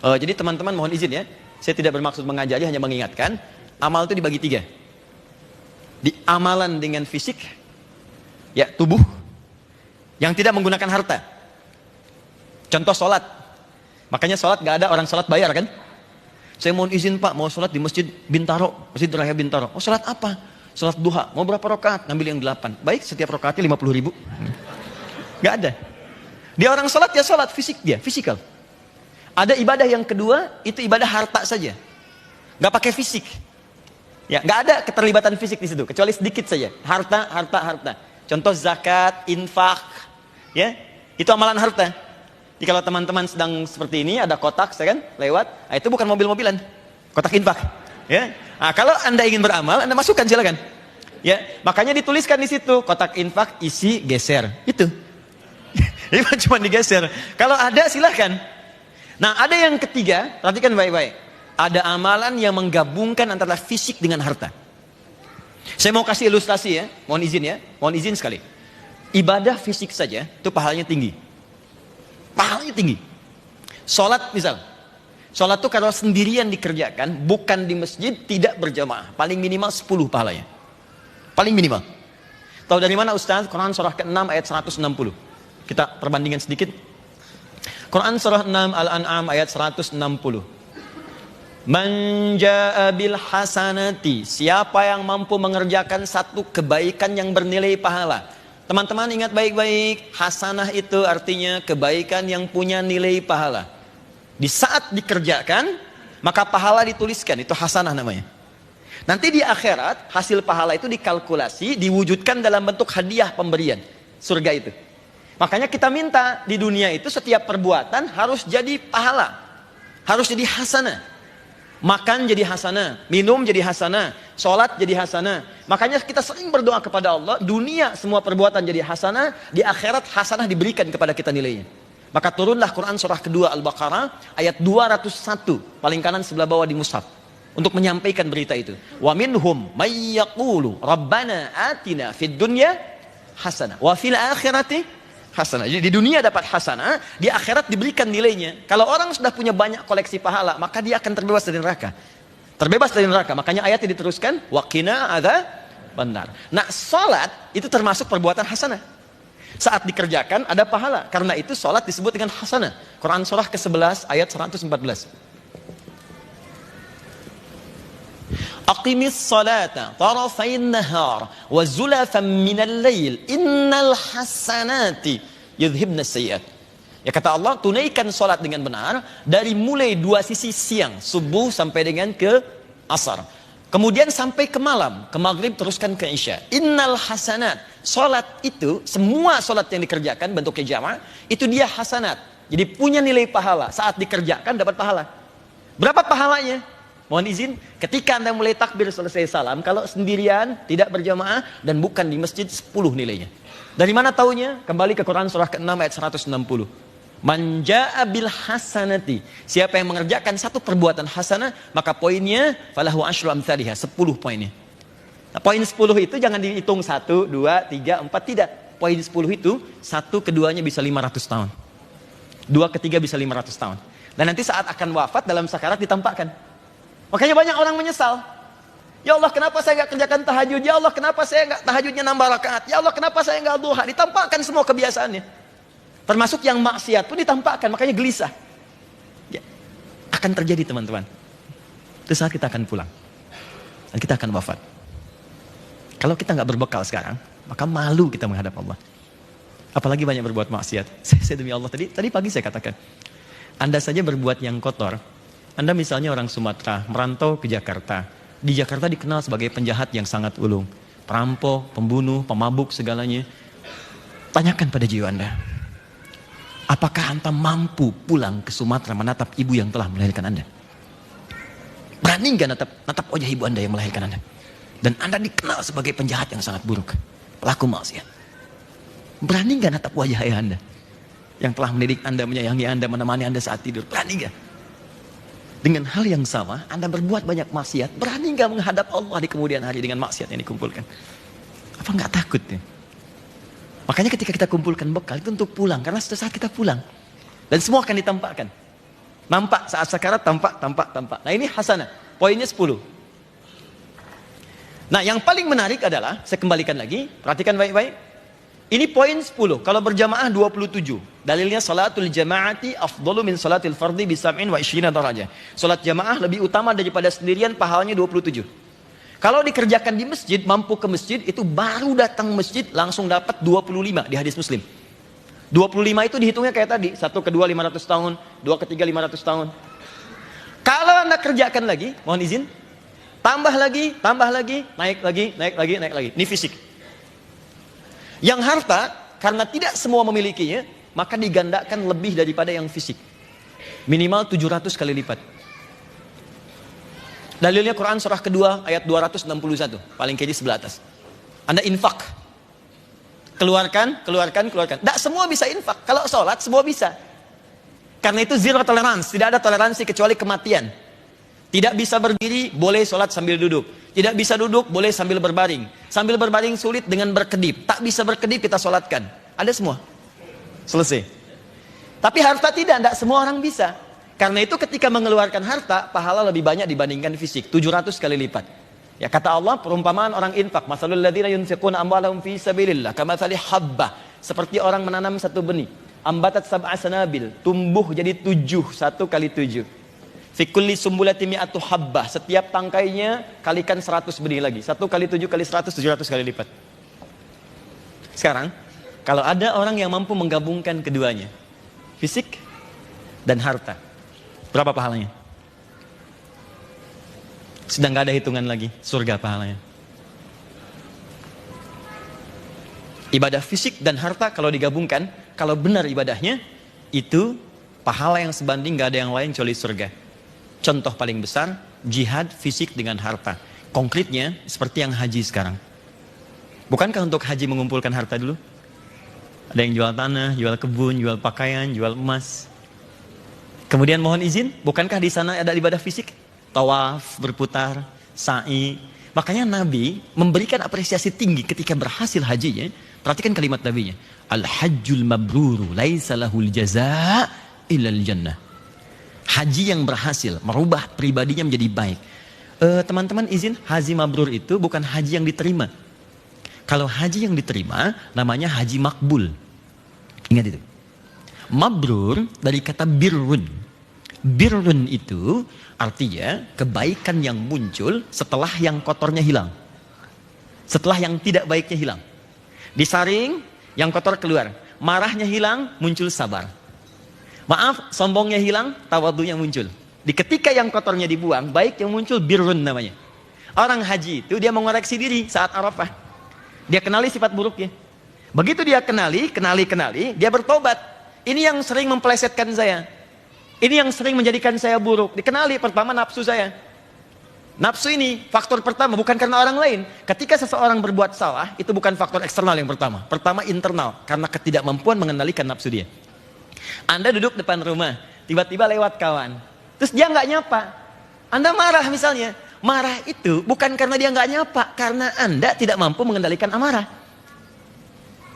Jadi teman-teman mohon izin ya, saya tidak bermaksud mengajari, hanya mengingatkan. Amal itu dibagi 3. Di amalan dengan fisik, ya tubuh, yang tidak menggunakan harta. Contoh sholat. Makanya sholat gak ada orang sholat bayar kan? Saya mohon izin Pak, mau sholat di Masjid Bintaro, Masjid Raya Bintaro. Oh sholat apa? Sholat duha. Mau berapa rakaat? Ngambil yang 8. Baik, setiap rakaatnya 50.000. Gak ada. Dia orang sholat ya sholat, fisik dia, fisikal. Ada ibadah yang kedua, itu ibadah harta saja. Gak pakai fisik. Ya, gak ada keterlibatan fisik di situ, kecuali sedikit saja. Harta. Contoh zakat, infak, ya, itu amalan harta. Jadi kalau teman-teman sedang seperti ini, ada kotak, saya kan, lewat, nah, itu bukan mobil-mobilan, kotak infak. Ya, nah, kalau anda ingin beramal, anda masukkan silakan. Ya, makanya dituliskan di situ, kotak infak isi geser, itu. Ini cuma digeser. Kalau ada silahkan. Nah, ada yang ketiga, perhatikan baik-baik. Ada amalan yang menggabungkan antara fisik dengan harta. Saya mau kasih ilustrasi ya, mohon izin ya, mohon izin sekali. Ibadah fisik saja, itu pahalanya tinggi. Pahalanya tinggi. Sholat misal. Sholat itu kalau sendirian dikerjakan, bukan di masjid, tidak berjamaah. Paling minimal 10 pahalanya. Paling minimal. Tahu dari mana Ustaz? Quran surah ke-6 ayat 160. Kita perbandingan sedikit. Quran surah 6 Al-An'am ayat 160. Man jaa bil hasanati, siapa yang mampu mengerjakan satu kebaikan yang bernilai pahala. Teman-teman ingat baik-baik, hasanah itu artinya kebaikan yang punya nilai pahala. Di saat dikerjakan, maka pahala dituliskan, itu hasanah namanya. Nanti di akhirat, hasil pahala itu dikalkulasi, diwujudkan dalam bentuk hadiah pemberian, surga itu. Makanya kita minta di dunia itu setiap perbuatan harus jadi pahala, harus jadi hasanah. Makan jadi hasanah, minum jadi hasanah, sholat jadi hasanah. Makanya kita sering berdoa kepada Allah, dunia semua perbuatan jadi hasanah, di akhirat hasanah diberikan kepada kita nilainya. Maka turunlah Quran surah kedua Al-Baqarah ayat 201, paling kanan sebelah bawah di mushaf, untuk menyampaikan berita itu. Wa minhum may yaqulu rabbana atina fid dunya hasanah wa fil akhirati hasanah. Jadi di dunia dapat hasanah, di akhirat diberikan nilainya. Kalau orang sudah punya banyak koleksi pahala, maka dia akan terbebas dari neraka. Terbebas dari neraka. Makanya ayatnya diteruskan, waqina adzabannar. Nah, salat itu termasuk perbuatan hasanah. Saat dikerjakan ada pahala. Karena itu salat disebut dengan hasanah. Quran surah ke-11 ayat 114. Aqimis salata tarafain nahar wa zulafan minal lail innal hasanati yudhibnas sayyiat. Ya kata Allah, tunaikan salat dengan benar dari mulai 2 sisi siang, subuh sampai dengan ke asar. Kemudian sampai ke malam, ke maghrib teruskan ke isya. Innal hasanat. Salat itu, semua salat yang dikerjakan bentuknya jamaah, itu dia hasanat. Jadi punya nilai pahala. Saat dikerjakan dapat pahala. Berapa pahalanya? Mohon izin, ketika anda mulai takbir selesai salam, kalau sendirian, tidak berjamaah, dan bukan di masjid, 10 nilainya. Dari mana taunya? Kembali ke Quran surah ke-6 ayat 160. Man jaa bil hasanati, siapa yang mengerjakan satu perbuatan hasanah, maka poinnya falahu asyru amsalihha, 10 poinnya. Nah, poin 10 itu jangan dihitung 1, 2, 3, 4, tidak. Poin 10 itu, 1 keduanya bisa 500 tahun. 2 ketiga bisa 500 tahun. Dan nanti saat akan wafat dalam sakarat ditampakkan. Makanya banyak orang menyesal. Ya Allah, kenapa saya nggak kerjakan tahajud? Ya Allah, kenapa saya nggak tahajudnya nambah rakaat? Ya Allah, kenapa saya nggak duha? Ditampakkan semua kebiasaannya. Termasuk yang maksiat pun ditampakkan, makanya gelisah. Ya, akan terjadi teman-teman. Itu saat kita akan pulang. Dan kita akan wafat. Kalau kita nggak berbekal sekarang, maka malu kita menghadap Allah. Apalagi banyak berbuat maksiat. Saya demi Allah, tadi pagi saya katakan, Anda saja berbuat yang kotor. Anda misalnya orang Sumatera, merantau ke Jakarta. Di Jakarta dikenal sebagai penjahat yang sangat ulung. Perampok, pembunuh, pemabuk, segalanya. Tanyakan pada jiwa Anda. Apakah Anda mampu pulang ke Sumatera menatap ibu yang telah melahirkan Anda? Berani nggak natap wajah ibu Anda yang melahirkan Anda? Dan Anda dikenal sebagai penjahat yang sangat buruk. Pelaku maksiat. Berani nggak natap wajah ayah Anda? Yang telah mendidik Anda, menyayangi Anda, menemani Anda saat tidur. Berani nggak? Dengan hal yang sama, Anda berbuat banyak maksiat, berani nggak menghadap Allah di kemudian hari dengan maksiat yang dikumpulkan? Apa nggak takut ya? Makanya ketika kita kumpulkan bekal itu untuk pulang, karena suatu saat kita pulang dan semua akan ditampakkan. Nampak saat sakarat, tampak. Nah ini hasanah. Poinnya 10. Nah yang paling menarik adalah, saya kembalikan lagi, perhatikan baik-baik. Ini poin 10. Kalau berjamaah 27. Dalilnya salatul jamaati afdalu min salatil fardhi bi 27 darajah. Salat jamaah lebih utama daripada sendirian, pahalanya 27. Kalau dikerjakan di masjid, mampu ke masjid, itu baru datang masjid langsung dapat 25 di hadis Muslim. 25 itu dihitungnya kayak tadi, 1 ke 2 500 tahun, 2 ke 3 500 tahun. Kalau Anda kerjakan lagi, mohon izin, tambah lagi, naik lagi. Ini fisik. Yang harta, karena tidak semua memilikinya, maka digandakan lebih daripada yang fisik. Minimal 700 kali lipat. Dalilnya Quran surah kedua ayat 261, paling kiri sebelah atas. Anda infak. Keluarkan. Tidak semua bisa infak. Kalau sholat, semua bisa. Karena itu zero tolerance. Tidak ada toleransi kecuali kematian. Tidak bisa berdiri, boleh sholat sambil duduk. Tidak bisa duduk, boleh sambil berbaring. Sambil berbaring sulit dengan berkedip. Tak bisa berkedip, kita sholatkan. Ada semua. Selesai. Tapi harta tidak semua orang bisa. Karena itu ketika mengeluarkan harta, pahala lebih banyak dibandingkan fisik. 700 kali lipat. Ya kata Allah, perumpamaan orang infak. Masalul ladzina yunfiquna amwalahum fi sabilillah kamatsali habbah. Seperti orang menanam satu benih. Ambatat sab'a sanabil. Tumbuh jadi 7. 1 kali 7. Fi kulli sumbulati mi'atu habbah. Setiap tangkainya kalikan 100 benih lagi. 1 kali 7 kali 100, 700 kali lipat. Sekarang, kalau ada orang yang mampu menggabungkan keduanya, fisik dan harta, berapa pahalanya? Sedang gak ada hitungan lagi, surga pahalanya. Ibadah fisik dan harta kalau digabungkan, kalau benar ibadahnya, itu pahala yang sebanding gak ada yang lain kecuali surga. Contoh paling besar, jihad fisik dengan harta. Konkretnya, seperti yang haji sekarang. Bukankah untuk haji mengumpulkan harta dulu? Ada yang jual tanah, jual kebun, jual pakaian, jual emas. Kemudian mohon izin, bukankah di sana ada ibadah fisik? Tawaf, berputar, sa'i. Makanya Nabi memberikan apresiasi tinggi ketika berhasil hajinya. Perhatikan kalimat Nabinya. Al-hajjul mabruru, laisa lahul jaza' illal jannah. Haji yang berhasil merubah pribadinya menjadi baik. Teman-teman izin, haji mabrur itu bukan haji yang diterima. Kalau haji yang diterima namanya haji makbul. Ingat itu. Mabrur dari kata birrun. Birrun itu artinya kebaikan yang muncul setelah yang kotornya hilang. Setelah yang tidak baiknya hilang. Disaring, yang kotor keluar. Marahnya hilang, muncul sabar. Maaf, sombongnya hilang, tawadhunya muncul. Di ketika yang kotornya dibuang, baik yang muncul birrun namanya. Orang haji itu dia mengoreksi diri saat Arafah. Dia kenali sifat buruknya. Begitu dia kenali, dia bertobat. Ini yang sering mempelesetkan saya. Ini yang sering menjadikan saya buruk. Dikenali pertama nafsu saya. Nafsu ini faktor pertama, bukan karena orang lain. Ketika seseorang berbuat salah, itu bukan faktor eksternal yang pertama. Pertama internal, karena ketidakmampuan mengendalikan nafsu dia. Anda duduk depan rumah, tiba-tiba lewat kawan, terus dia nggak nyapa. Anda marah misalnya. Marah itu bukan karena dia nggak nyapa, karena Anda tidak mampu mengendalikan amarah.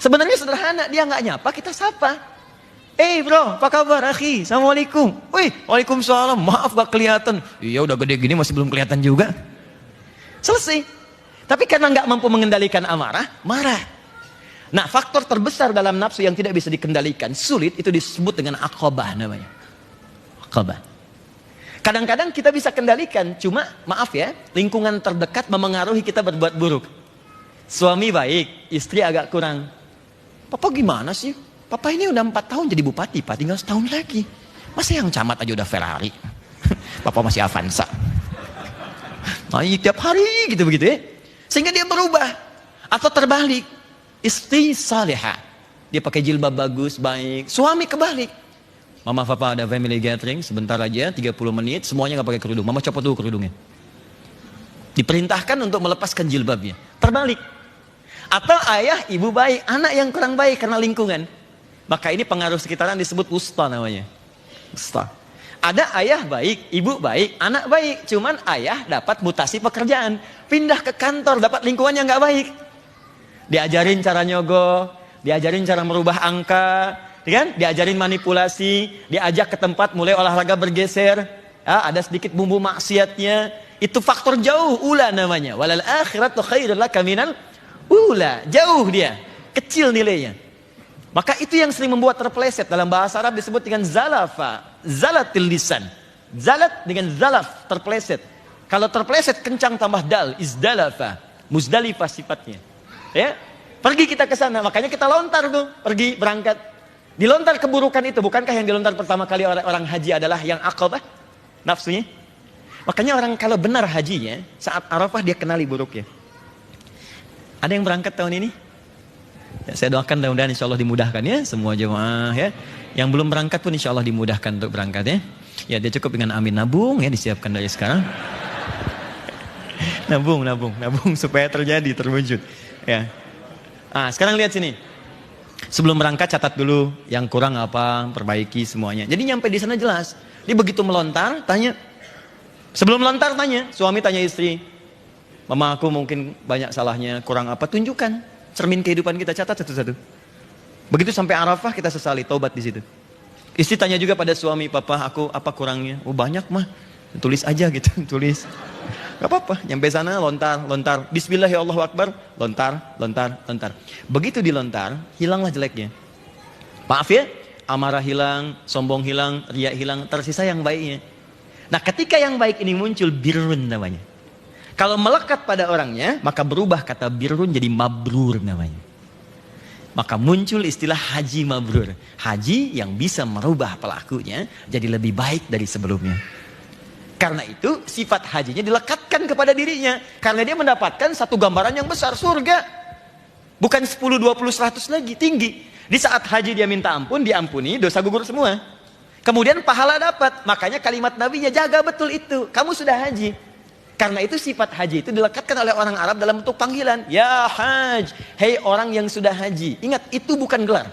Sebenarnya sederhana, dia nggak nyapa, kita sapa. Bro, apa kabar akhi? Assalamualaikum. Wih, waalaikumsalam. Maaf gak kelihatan. Iya udah gede gini masih belum kelihatan juga. Selesai. Tapi karena nggak mampu mengendalikan amarah, marah. Nah, faktor terbesar dalam nafsu yang tidak bisa dikendalikan, sulit, itu disebut dengan aqabah namanya. Aqabah. Kadang-kadang kita bisa kendalikan, cuma maaf ya, lingkungan terdekat memengaruhi kita berbuat buruk. Suami baik, istri agak kurang. Papa gimana sih? Papa ini udah 4 tahun jadi bupati, Pak, tinggal setahun lagi. Masa yang camat aja udah Ferrari? Papa masih Avanza. Tiap hari gitu begitu ya. Sehingga dia berubah. Atau terbalik. Istri salihah, dia pakai jilbab bagus, baik. Suami kebalik. Mama papa ada family gathering, sebentar aja 30 menit, semuanya nggak pakai kerudung. Mama copot dulu kerudungnya. Diperintahkan untuk melepaskan jilbabnya. Terbalik. Atau ayah, ibu baik, anak yang kurang baik karena lingkungan. Maka ini pengaruh sekitaran disebut wusta namanya. Wusta. Ada ayah baik, ibu baik, anak baik. Cuman ayah dapat mutasi pekerjaan. Pindah ke kantor, dapat lingkungan yang nggak baik. Diajarin cara nyogok, diajarin cara merubah angka, kan? Diajarin manipulasi, diajak ke tempat mulai olahraga bergeser, ada sedikit bumbu maksiatnya. Itu faktor jauh, ula namanya. Walal akhiratu khairul laka minal ula. Jauh dia, kecil nilainya. Maka itu yang sering membuat terpeleset. Dalam bahasa Arab disebut dengan zalafa, zalatil lisan. Zalat dengan zalaf, terpeleset. Kalau terpeleset kencang tambah dal, izdalafa, muzdalifah sifatnya. Ya, pergi kita ke sana, makanya kita lontar tuh, pergi berangkat. Dilontar keburukan itu, bukankah yang dilontar pertama kali orang haji adalah yang aqabah, nafsunya? Makanya orang kalau benar hajinya, saat Arafah dia kenali buruknya. Ada yang berangkat tahun ini? Ya, saya doakan mudah-mudahan insya Allah dimudahkan ya, semua jemaah ya. Yang belum berangkat pun insya Allah dimudahkan untuk berangkat ya. Ya dia cukup dengan amin, nabung ya, disiapkan dari sekarang. nabung supaya terwujud ya. Sekarang lihat sini. Sebelum berangkat catat dulu yang kurang apa, perbaiki semuanya. Jadi nyampe di sana jelas. Dia begitu melontar tanya. Sebelum melontar tanya, suami tanya istri. Mama aku mungkin banyak salahnya, kurang apa, tunjukkan cermin kehidupan kita, catat satu-satu. Begitu sampai Arafah kita sesali, taubat di situ. Istri tanya juga pada suami, papa aku apa kurangnya? Oh banyak mah, tulis aja gitu, tulis. Gak apa-apa, nyampe sana lontar. Bismillah ya Allahu Akbar, lontar. Begitu dilontar, hilanglah jeleknya. Maaf ya, amarah hilang, sombong hilang, riya hilang, tersisa yang baiknya. Nah ketika yang baik ini muncul, birrun namanya. Kalau melekat pada orangnya, maka berubah kata birrun jadi mabrur namanya. Maka muncul istilah haji mabrur. Haji yang bisa merubah pelakunya jadi lebih baik dari sebelumnya. Karena itu sifat hajinya dilekatkan kepada dirinya. Karena dia mendapatkan satu gambaran yang besar, surga. Bukan 10, 20, 100 lagi, tinggi. Di saat haji dia minta ampun, diampuni, dosa gugur semua. Kemudian pahala dapat. Makanya kalimat nabinya jaga betul itu. Kamu sudah haji. Karena itu sifat haji itu dilekatkan oleh orang Arab dalam bentuk panggilan. Ya haj, hei orang yang sudah haji. Ingat, itu bukan gelar.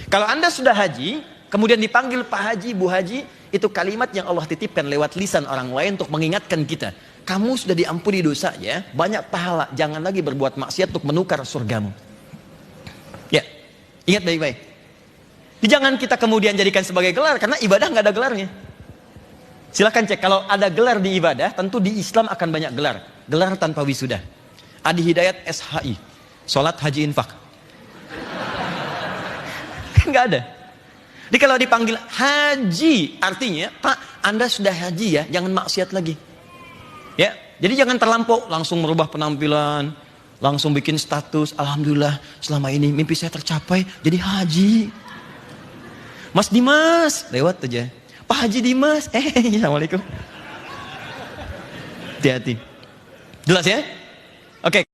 Kalau Anda sudah haji, kemudian dipanggil Pak Haji, Bu Haji, itu kalimat yang Allah titipkan lewat lisan orang lain untuk mengingatkan kita. Kamu sudah diampuni dosanya, banyak pahala. Jangan lagi berbuat maksiat untuk menukar surgamu. Ya, ingat baik-baik. Jangan kita kemudian jadikan sebagai gelar, karena ibadah nggak ada gelarnya. Silahkan cek, kalau ada gelar di ibadah, tentu di Islam akan banyak gelar. Gelar tanpa wisuda. Adi Hidayat SHI, Sholat Haji Infak. Nggak ada. Jadi kalau dipanggil haji, artinya, Pak, Anda sudah haji ya, jangan maksiat lagi. Ya, jadi jangan terlampau, langsung merubah penampilan, langsung bikin status, Alhamdulillah, selama ini mimpi saya tercapai, jadi haji. Mas Dimas, lewat aja. Pak Haji Dimas, Assalamualaikum. Hati-hati. Jelas ya? Oke.